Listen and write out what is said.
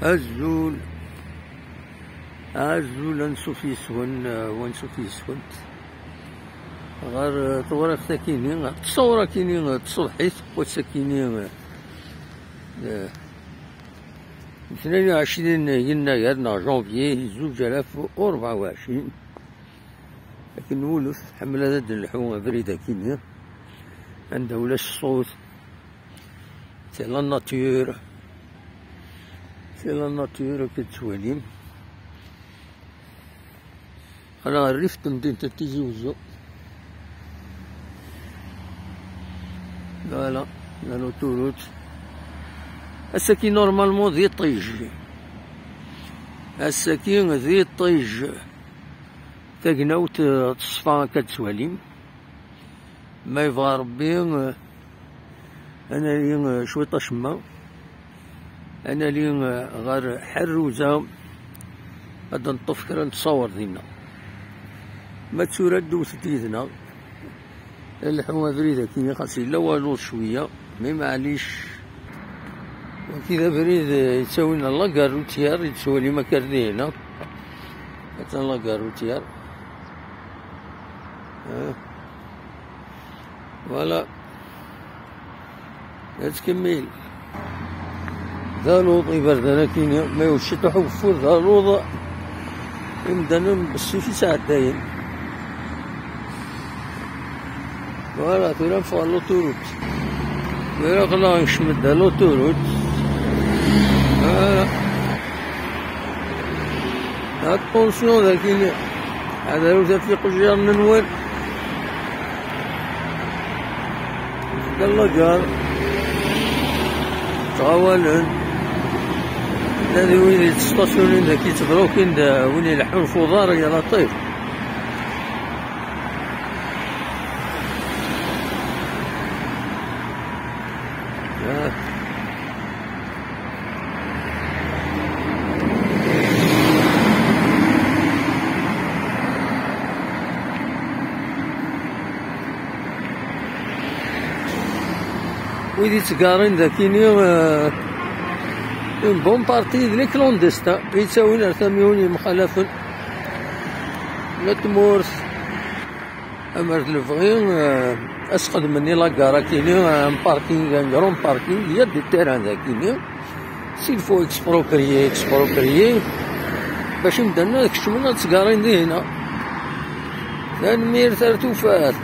الزول انسوف يسون وانسوف يسونت غير طورك ساكيني غير تصورة كيني تصبحيت وساكيني 22 يناير جونفيي 2024. لكن ولف حمل هذا اللحوم بريدة كينيا عنده ولاش الصوت. سي لا ناتور كتواليم. انا عرفت مدينة تيزي وزو. فوالا لوتوروت الساكين نورمالمون ذي طيج. الساكين ذي طيج تاقناوت تصفى كتسواليم. ما يبغى ربي انا لي شويطة شما. انا لي غير حروزة غادا نطف كرا نتصور دينا ما تسورا دوت ديدنا اللحومة بريدة كيما خاص إلا والو شوية مي معليش كذا بريد يتساوينا لاكاروتيار يتسوالي مكاردينا حتى لاكاروتيار. فوالا تكمل ذا لوط يبردنا كينيا ما يوشي حفور ذا لوط يمدنا بالسيف ساعة داين. فوالا تورا نفوق لوتوروت تورا خلا نشمد لوتوروت. فوالا اتونسيون ذا كينيا هذا لو في قجار ننوال يلا جار تغاولن هذي وين يتستاسيونين ذاك يتبروكين دا وين يلحون الفضار يا لطيف. ويدي تقارن ذاكيني اون بون بارتي ديال كلونديستا يتساوين ارثاميوني مخالفا لا تمورث امرت الفغين اسقد مني لاكارا كيني ان باركينغ ان غرون باركينغ ديال دي تيران ذاكيني سيلفو اكسبروبريي باش نبدا نكشفو تقارن دي هنا ثاني مير ثلاث وفات.